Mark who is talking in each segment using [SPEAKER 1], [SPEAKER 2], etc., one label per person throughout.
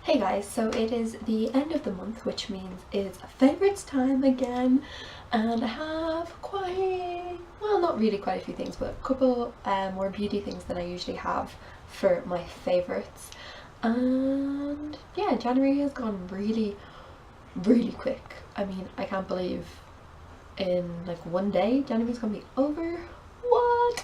[SPEAKER 1] Hey guys, so it is the end of the month, which means it's favourites time again, and I have not really quite a few things, but a couple more beauty things than I usually have for my favourites. And yeah, January has gone really quick. I mean, I can't believe in like one day January's gonna be over. What?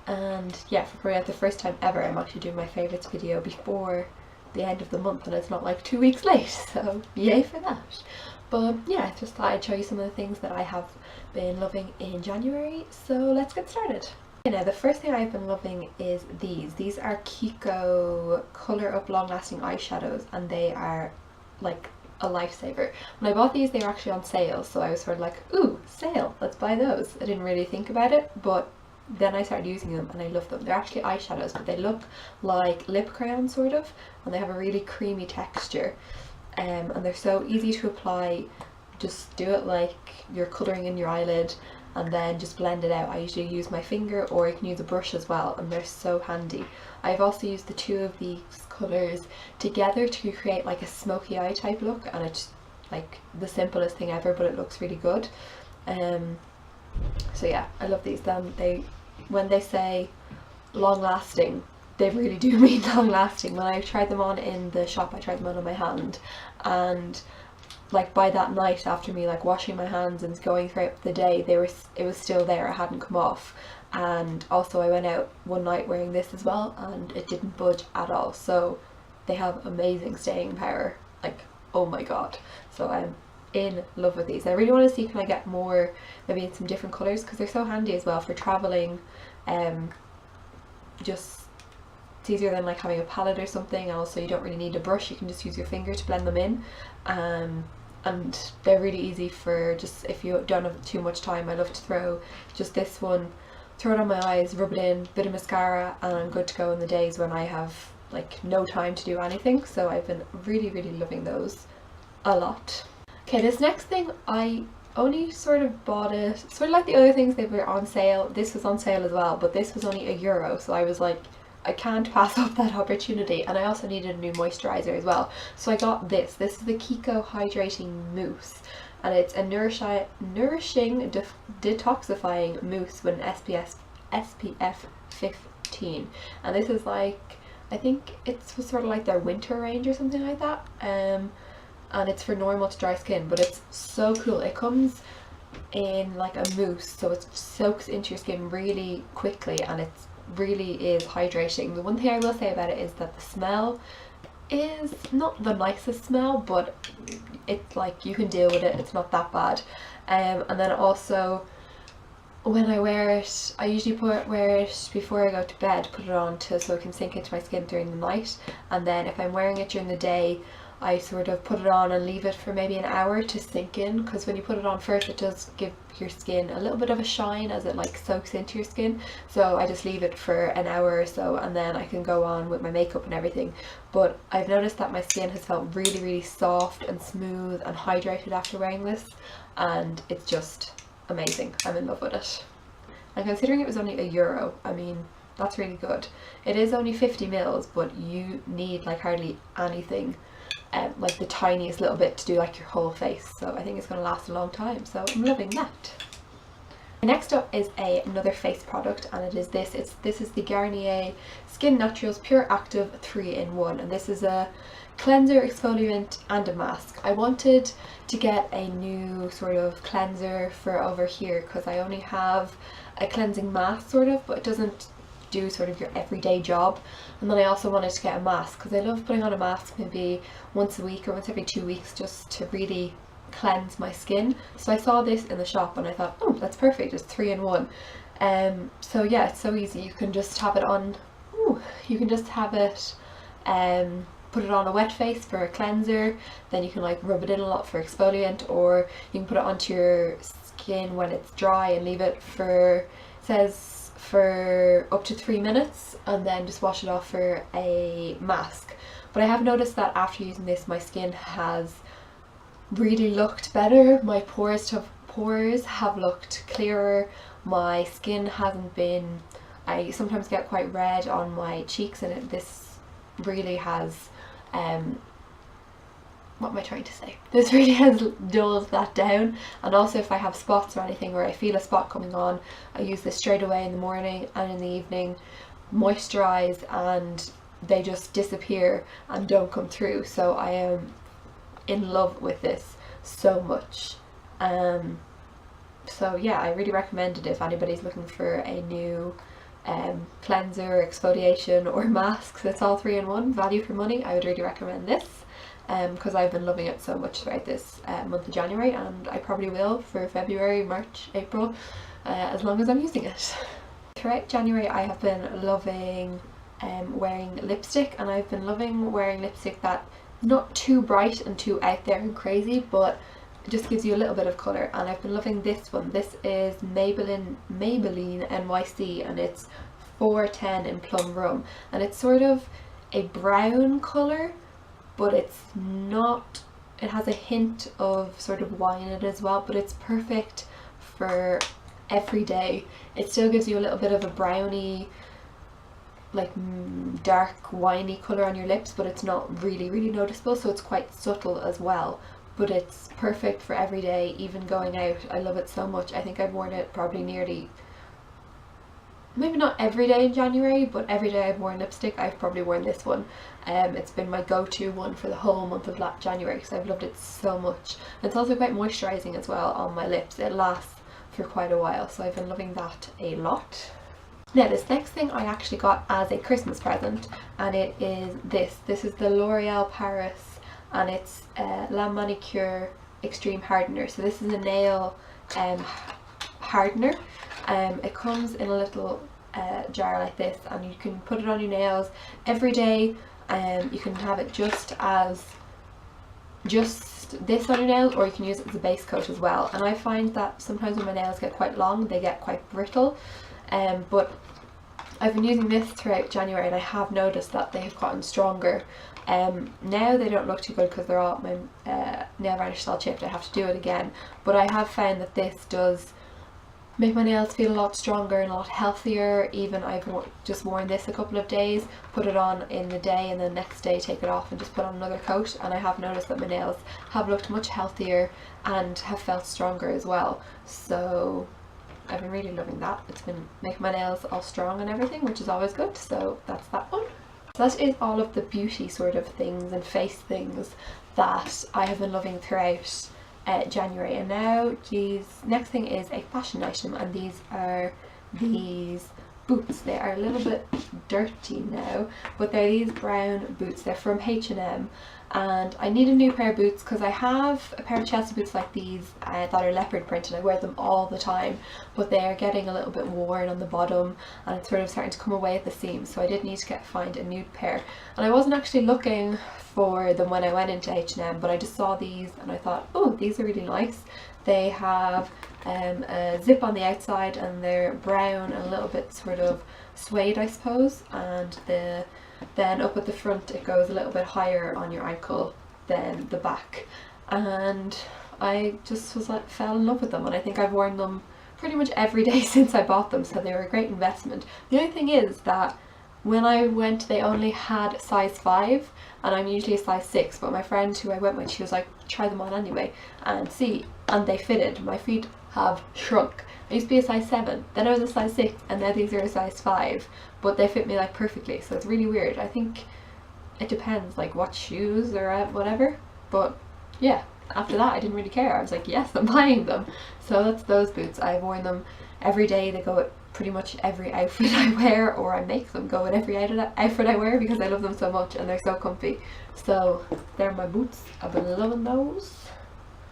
[SPEAKER 1] And yeah, for probably like the first time ever, I'm actually doing my favourites video before the end of the month, and it's not like 2 weeks late, so yay for that. But yeah, I just thought I'd show you some of the things that I have been loving in January, so let's get started. Now the first thing I've been loving is these are Kiko Colour Up Long Lasting Eyeshadows, and they are like a lifesaver. When I bought these, they were actually on sale, so I was sort of like, ooh, sale, let's buy those. I didn't really think about it, but then I started using them and I love them. They're actually eyeshadows, but they look like lip crayons sort of, and they have a really creamy texture, and they're so easy to apply. Just do it like you're colouring in your eyelid and then just blend it out. I usually use my finger, or you can use a brush as well, and they're so handy. I've also used the two of these colours together to create like a smoky eye type look, and it's like the simplest thing ever, but it looks really good. So yeah, I love these. When they say long lasting, they really do mean long lasting. When I tried them on in the shop, I tried them on my hand, and like by that night, after me like washing my hands and going throughout the day, it was still there, it hadn't come off. And also I went out one night wearing this as well, and it didn't budge at all. So they have amazing staying power, like oh my god. So I'm in love with these. I really want to see, can I get more, maybe in some different colours, because they're so handy as well for travelling. Just it's easier than like having a palette or something, and also you don't really need a brush, you can just use your finger to blend them in. And they're really easy for just if you don't have too much time. I love to throw just this one, throw it on my eyes, rub it in, bit of mascara, and I'm good to go in the days when I have like no time to do anything. So I've been really loving those a lot. Okay, this next thing, I only sort of bought it, sort of like the other things, they were on sale. This was on sale as well, but this was only €1, so I was like, I can't pass up that opportunity. And I also needed a new moisturiser as well, so I got this. This is the Kiko Hydrating Mousse, and it's a nourishing detoxifying mousse with an SPF 15. And this is like, I think it's sort of like their winter range or something like that. And it's for normal to dry skin, but it's so cool. It comes in like a mousse, so it soaks into your skin really quickly, and it really is hydrating. The one thing I will say about it is that the smell is not the nicest smell, but it's like you can deal with it, it's not that bad. And then also when I wear it, I usually wear it before I go to bed, put it on so it can sink into my skin during the night. And then if I'm wearing it during the day, I sort of put it on and leave it for maybe an hour to sink in, because when you put it on first, it does give your skin a little bit of a shine as it like soaks into your skin. So I just leave it for an hour or so, and then I can go on with my makeup and everything. But I've noticed that my skin has felt really soft and smooth and hydrated after wearing this, and it's just amazing. I'm in love with it. And considering it was only €1, I mean, that's really good. It is only 50 mils, but you need like hardly anything, like the tiniest little bit to do like your whole face, so I think it's going to last a long time, so I'm loving that. Next up is another face product, and it is this. This is the Garnier Skin Naturals Pure Active 3-in-1, and this is a cleanser, exfoliant and a mask. I wanted to get a new sort of cleanser for over here, because I only have a cleansing mask sort of, but it doesn't do sort of your everyday job. And then I also wanted to get a mask, because I love putting on a mask maybe once a week or once every 2 weeks, just to really cleanse my skin. So I saw this in the shop and I thought, oh, that's perfect, it's 3-in-1. So yeah, it's so easy. You can just have it on, you can just have it, put it on a wet face for a cleanser, then you can like rub it in a lot for exfoliant, or you can put it onto your skin when it's dry and leave it for, it says for up to 3 minutes, and then just wash it off for a mask. But I have noticed that after using this, my skin has really looked better. My pores have looked clearer. My skin hasn't been, I sometimes get quite red on my cheeks, and this really has what am I trying to say? This really has dulled that down. And also if I have spots or anything, or I feel a spot coming on, I use this straight away in the morning and in the evening, moisturise, and they just disappear and don't come through. So I am in love with this so much. So yeah, I really recommend it if anybody's looking for a new cleanser, exfoliation or masks. It's all 3 in 1, value for money. I would really recommend this because I've been loving it so much throughout this month of January, and I probably will for February, March, April, as long as I'm using it. Throughout January I have been loving wearing lipstick, and I've been loving wearing lipstick that not too bright and too out there and crazy, but it just gives you a little bit of colour. And I've been loving this one. This is Maybelline NYC, and it's 410 in Plum Rum, and it's sort of a brown colour, but it's not, it has a hint of sort of wine in it as well, but it's perfect for every day. It still gives you a little bit of a browny, like dark winey colour on your lips, but it's not really noticeable, so it's quite subtle as well. But it's perfect for every day, even going out. I love it so much. I think I've worn it probably nearly, maybe not every day in January, but every day I've worn lipstick, I've probably worn this one. It's been my go-to one for the whole month of January because I've loved it so much. And it's also quite moisturising as well on my lips. It lasts for quite a while, so I've been loving that a lot. Now this next thing I actually got as a Christmas present, and it is this. This is the L'Oreal Paris, and it's La Manicure Xtreme Hardener. So this is a nail hardener. It comes in a little jar like this, and you can put it on your nails every day. You can have it just this on your nails, or you can use it as a base coat as well. And I find that sometimes when my nails get quite long, they get quite brittle. But I've been using this throughout January, and I have noticed that they have gotten stronger. Now they don't look too good because they're all, my nail varnish is all chipped. I have to do it again, but I have found that this does make my nails feel a lot stronger and a lot healthier. Even I've just worn this a couple of days, put it on in the day, and then next day take it off and just put on another coat, and I have noticed that my nails have looked much healthier and have felt stronger as well. So I've been really loving that. It's been making my nails all strong and everything, which is always good. So that's that one. So that is all of the beauty sort of things and face things that I have been loving throughout January. And now these next thing is a fashion item, and these are these boots. They are a little bit dirty now, but they're these brown boots. They're from H&M, and I need a new pair of boots because I have a pair of Chelsea boots like these that are leopard print, and I wear them all the time, but they are getting a little bit worn on the bottom, and it's sort of starting to come away at the seams, so I did need to find a new pair. And I wasn't actually looking for them when I went into H&M, but I just saw these and I thought, oh, these are really nice. They have a zip on the outside, and they're brown and a little bit sort of suede, I suppose, and then up at the front it goes a little bit higher on your ankle than the back. And I just was like, fell in love with them, and I think I've worn them pretty much every day since I bought them, so they were a great investment. The only thing is that when I went they only had size 5, and I'm usually a size 6, but my friend who I went with, she was like, try them on anyway and see, and they fitted. My feet have shrunk. I used to be a size 7, then I was a size 6, and now these are a size 5, but they fit me like perfectly, so it's really weird. I think it depends like what shoes or whatever, but yeah, after that I didn't really care. I was like, yes, I'm buying them. So that's those boots. I've worn them every day. They go with pretty much every outfit I wear, or I make them go with every outfit I wear because I love them so much and they're so comfy. So they're my boots. I've been loving those.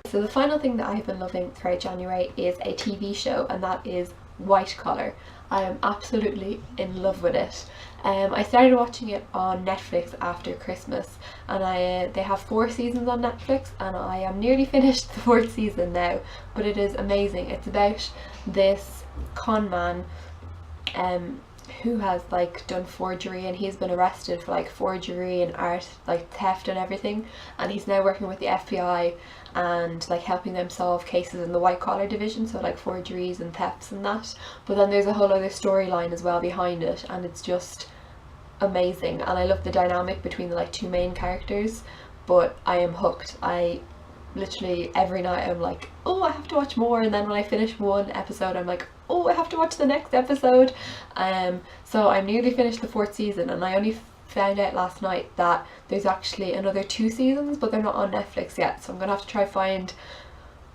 [SPEAKER 1] So the final thing that I've been loving throughout January is a TV show, and that is White Collar. I am absolutely in love with it. I started watching it on Netflix after Christmas, and they have 4 seasons on Netflix, and I am nearly finished the 4th season now, but it is amazing. It's about this con man who has like done forgery, and he's been arrested for like forgery and art, like theft and everything, and he's now working with the FBI and like helping them solve cases in the white collar division, so like forgeries and thefts and that. But then there's a whole other storyline as well behind it, and it's just amazing. And I love the dynamic between the like 2 main characters, but I am hooked. I literally every night I'm like, oh, I have to watch more, and then when I finish one episode I'm like, oh, I have to watch the next episode. So I'm nearly finished the 4th season, and I only found out last night that there's actually another 2 seasons, but they're not on Netflix yet, so I'm gonna have to try find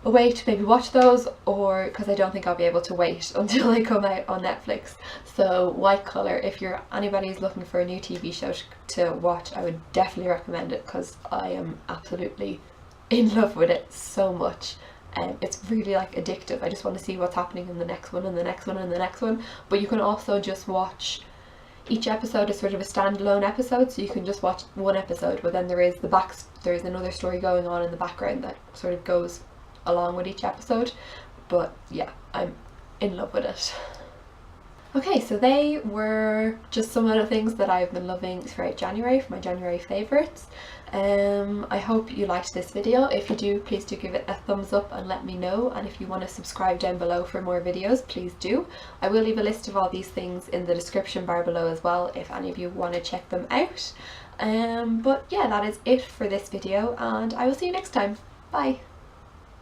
[SPEAKER 1] a way to maybe watch those, or because I don't think I'll be able to wait until they come out on Netflix. So White Collar, if anybody's looking for a new TV show to watch, I would definitely recommend it, because I am absolutely in love with it so much. It's really like addictive. I just want to see what's happening in the next one and the next one and the next one. But you can also just watch, each episode is sort of a standalone episode, so you can just watch one episode, but then there's another story going on in the background that sort of goes along with each episode. But yeah, I'm in love with it. Okay, so they were just some of the things that I've been loving throughout January, for my January favourites. I hope you liked this video. If you do, please do give it a thumbs up and let me know, and if you want to subscribe down below for more videos, please do. I will leave a list of all these things in the description bar below as well, if any of you want to check them out. But yeah, that is it for this video, and I will see you next time. Bye!